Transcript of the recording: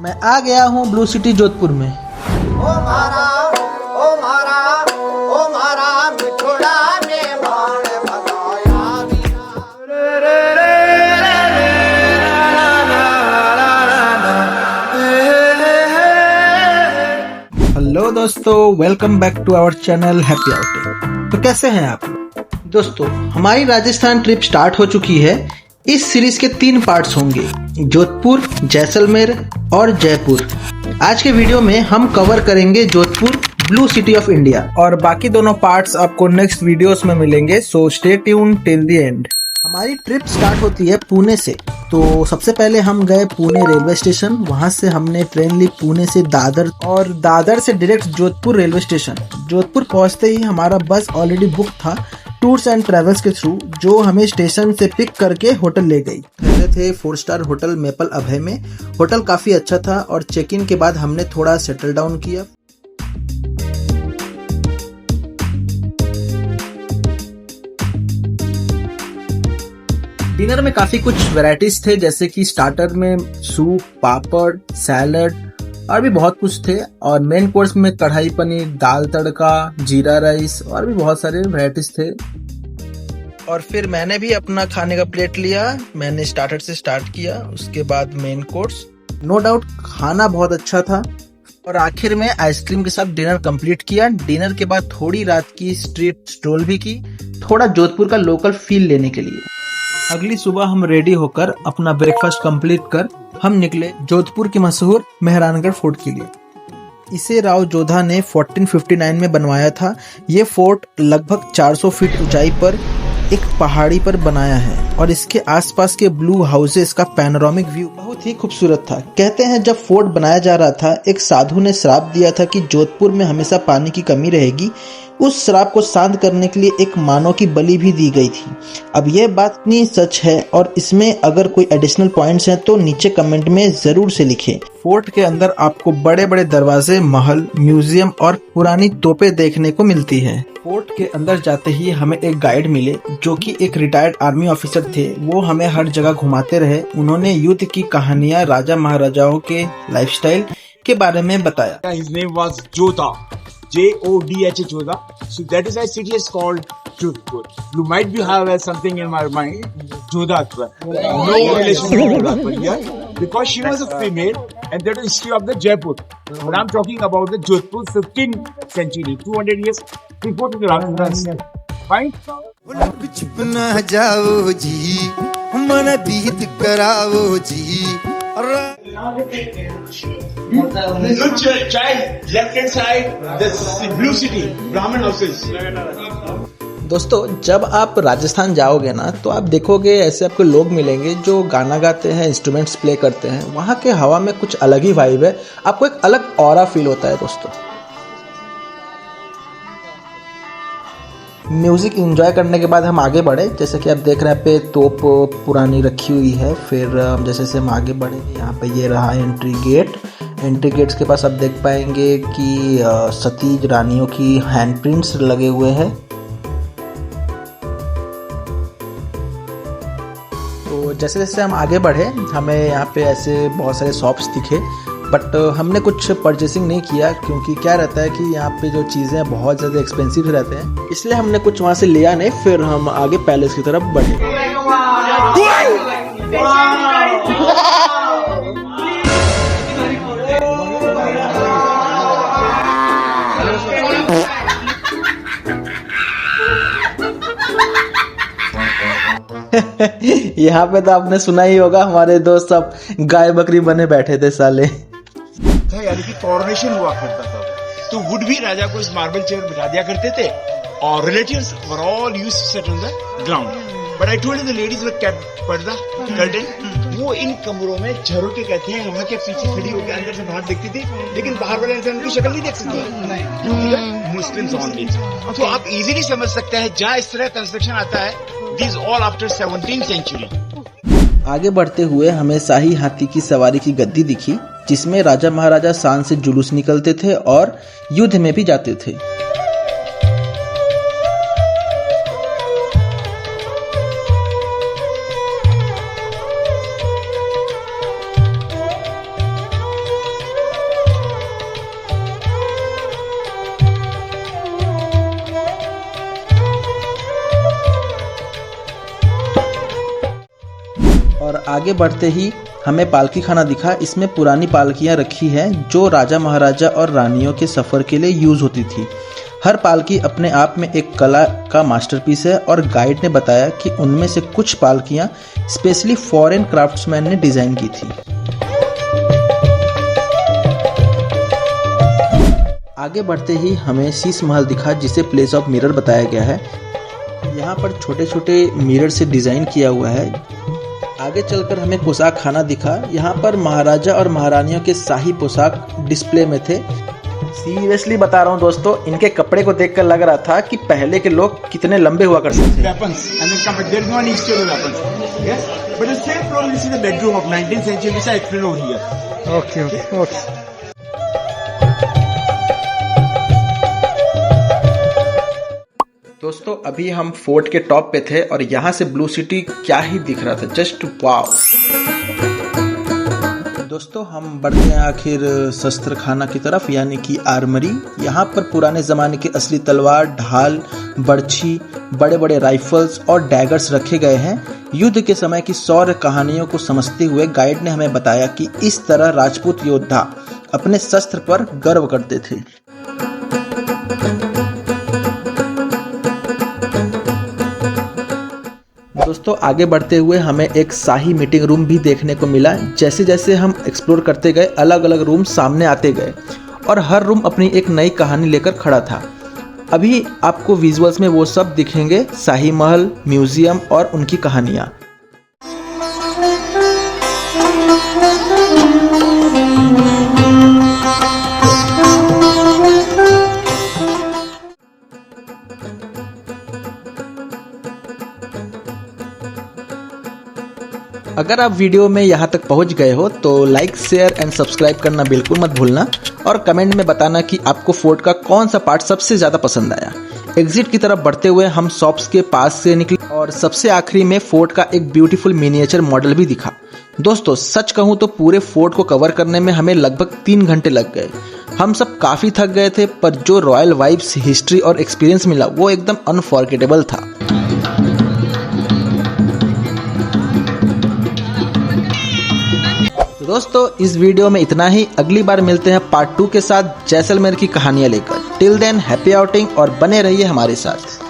मैं आ गया हूँ ब्लू सिटी जोधपुर में। ओ मारा मिठोड़ा ने बाण बनाया हेलो दोस्तों, welcome back to our channel happy outing. तो कैसे हैं आप दोस्तों? हमारी राजस्थान ट्रिप स्टार्ट हो चुकी है। इस सीरीज के 3 पार्ट्स होंगे, जोधपुर, जैसलमेर और जयपुर। आज के वीडियो में हम कवर करेंगे Jodhpur, blue city of India, और बाकी दोनों पार्ट्स आपको नेक्स्ट वीडियोस में मिलेंगे। So stay tune till the end. हमारी ट्रिप स्टार्ट होती है पुणे से। तो सबसे पहले हम गए पुणे रेलवे स्टेशन। वहां से हमने ट्रेन ली पुणे से दादर, और दादर से direct Jodhpur railway station. Jodhpur पहुंचते ही हमारा बस ऑलरेडी बुक था टूर्स एंड ट्रेवल्स के थ्रू, जो हमें स्टेशन से पिक करके होटल ले गई। पहले थे 4 स्टार होटल मेपल अभय में। होटल काफी अच्छा था और चेक इन के बाद हमने थोड़ा सेटल डाउन किया। डिनर में काफी कुछ वैरायटीज थे, जैसे कि स्टार्टर में सूप, पापड़, सैलड और भी बहुत कुछ थे, और मेन कोर्स में कढ़ाई पनीर, दाल तड़का, जीरा राइस और भी बहुत सारे वैरायटीज थे। और फिर मैंने भी अपना खाने का प्लेट लिया। मैंने स्टार्टर से स्टार्ट किया, उसके बाद मेन कोर्स। नो डाउट खाना बहुत अच्छा था, और आखिर में आइसक्रीम के साथ डिनर कंप्लीट किया। डिनर के बाद थोड़ी रात की स्ट्रीट स्ट्रोल भी की, थोड़ा जोधपुर का लोकल फील लेने के लिए। अगली सुबह हम रेडी होकर अपना ब्रेकफास्ट कंप्लीट कर हम निकले जोधपुर के मशहूर मेहरानगढ़ फोर्ट के लिए। इसे राव जोधा ने 1459 में बनवाया था। ये फोर्ट लगभग 400 फीट ऊंचाई पर एक पहाड़ी पर बनाया है, और इसके आसपास के ब्लू हाउसेस का पैनोरामिक व्यू बहुत ही खूबसूरत था। कहते हैं जब फोर्ट बनाया जा रहा था, एक साधु ने श्राप दिया था कि जोधपुर में हमेशा पानी की कमी रहेगी। उस श्राप को शांत करने के लिए एक मानव की बलि भी दी गई थी। अब यह बात इतनी सच है, और इसमें अगर कोई एडिशनल पॉइंट्स हैं तो नीचे कमेंट में जरूर से लिखें। फोर्ट के अंदर आपको बड़े बड़े दरवाजे, महल, म्यूजियम और पुरानी तोपें देखने को मिलती है। फोर्ट के अंदर जाते ही हमें एक गाइड मिले, जो कि एक रिटायर्ड आर्मी ऑफिसर थे। वो हमें हर जगह घुमाते रहे। उन्होंने युद्ध की कहानियां, राजा महाराजाओं के लाइफस्टाइल के बारे में बताया। His name was Jodha, Jodha. So that is why city is called Jodhpur. You might be have something in my mind, Jodha. No relation to Jodha, but yeah, because she was a female, and that is history of the Jaipur. But I'm talking about the Jodhpur 15th century, 200 years before the Rajasthan. Fine. ना जाओ जी, मन बीत कराओ जी। Look, child, left hand side, the blue city, Brahmin houses. दोस्तों, जब आप राजस्थान जाओगे ना, तो आप देखोगे ऐसे आपको लोग मिलेंगे जो गाना गाते हैं, इंस्ट्रूमेंट्स प्ले करते हैं। वहाँ के हवा में कुछ अलग ही वाइब है। आपको एक अलग ऑरा फील होता है दोस्तों। म्यूजिक एंजॉय करने के बाद हम आगे बढ़े। जैसे कि आप देख रहे हैं, पे तोप पुरानी रखी हुई है। फिर जैसे से हम आगे बढ़े, यहाँ पे ये रहा एंट्री गेट। एंट्री गेट्स के पास आप देख पाएंगे कि सती रानियों की हैंड प्रिंट्स लगे हुए हैं। तो जैसे जैसे हम आगे बढ़े, हमें यहाँ पे ऐसे बहुत सारे शॉप्स दिखे, बट हमने कुछ परचेसिंग नहीं किया, क्योंकि क्या रहता है कि यहाँ पे जो चीज़ें हैं बहुत ज़्यादा एक्सपेंसिव रहते हैं, इसलिए हमने कुछ वहाँ से लिया नहीं। फिर हम आगे पैलेस की तरफ बढ़े। यहाँ पे तो आपने सुना ही होगा, हमारे दोस्त सब गाय बकरी बने बैठे थे साले। यानी कि कॉरोनेशन हुआ करता था, तो वुड भी राजा को इस मार्बल चेयर बिठा दिया करते थे, और relatives were all used to sit on the ground. But I told you the ladies were kept पर्दा कर्टन। वो इन कमरों में झरोके कहते हैं, वहां के पीछे खड़ी होकर अंदर से बाहर देखती थी, लेकिन बाहर वाले इंसान उनकी शक्ल नहीं देख सकते, मुस्लिम्स ओनली। तो आप इजीली समझ सकते हैं जहाँ इस तरह कंस्ट्रक्शन आता है, this all after 17th century. आगे बढ़ते हुए हमें शाही हाथी की सवारी की गद्दी दिखी, जिसमें राजा महाराजा शान से जुलूस निकलते थे और युद्ध में भी जाते थे। आगे बढ़ते ही हमें पालकी खाना दिखा। इसमें पुरानी पालकियां रखी हैं जो राजा महाराजा और रानियों के सफ़र के लिए यूज़ होती थी। हर पालकी अपने आप में एक कला का मास्टरपीस है और गाइड ने बताया कि उनमें से कुछ पालकियां स्पेशली फॉरेन क्राफ्ट्समैन ने डिज़ाइन की थी। आगे बढ़ते ही हमें शीश महल दिखा जिसे प्लेस ऑफ मिरर बताया गया है। यहाँ पर छोटे छोटे मिरर से डिज़ाइन किया हुआ है। आगे चलकर हमें पोशाक खाना दिखा। यहाँ पर महाराजा और महारानियों के शाही पोशाक डिस्प्ले में थे। सीरियसली बता रहा हूँ दोस्तों, इनके कपड़े को देखकर लग रहा था कि पहले के लोग कितने लंबे हुआ करते थे। Weapons, and then come, there is no need to weapons. Yes, but the same problem is in the bedroom of 19th century, which I explained over here. Okay. दोस्तों अभी हम फोर्ट के टॉप पे थे और यहाँ से ब्लू सिटी क्या ही दिख रहा था, जस्ट वाव। दोस्तों हम बढ़ते हैं आखिर शस्त्र खाना की तरफ, यानी कि आर्मरी। यहाँ पर पुराने ज़माने के असली तलवार, ढाल, बर्छी, बड़े बड़े राइफल्स और डैगर्स रखे गए हैं। युद्ध के समय की शौर्य कहानियों को समझते हुए गाइड ने हमें बताया कि इस तरह राजपूत योद्धा अपने शस्त्र पर गर्व करते थे। दोस्तों आगे बढ़ते हुए हमें एक शाही मीटिंग रूम भी देखने को मिला। जैसे जैसे हम एक्सप्लोर करते गए अलग अलग रूम सामने आते गए और हर रूम अपनी एक नई कहानी लेकर खड़ा था। अभी आपको विजुअल्स में वो सब दिखेंगे, शाही महल, म्यूजियम और उनकी कहानियाँ। अगर आप वीडियो में यहाँ तक पहुँच गए हो तो लाइक, शेयर एंड सब्सक्राइब करना बिल्कुल मत भूलना और कमेंट में बताना कि आपको फोर्ट का कौन सा पार्ट सबसे ज़्यादा पसंद आया। एग्जिट की तरफ बढ़ते हुए हम शॉप्स के पास से निकले और सबसे आखिरी में फोर्ट का एक ब्यूटीफुल मिनिएचर मॉडल भी दिखा। दोस्तों सच कहूँ तो पूरे फोर्ट को कवर करने में हमें लगभग 3 घंटे लग गए। हम सब काफ़ी थक गए थे, पर जो रॉयल वाइब्स, हिस्ट्री और एक्सपीरियंस मिला वो एकदम अनफॉरगेटेबल था। तो दोस्तों इस वीडियो में इतना ही। अगली बार मिलते हैं पार्ट 2 के साथ जैसलमेर की कहानियां लेकर। टिल देन हैप्पी आउटिंग और बने रहिए हमारे साथ।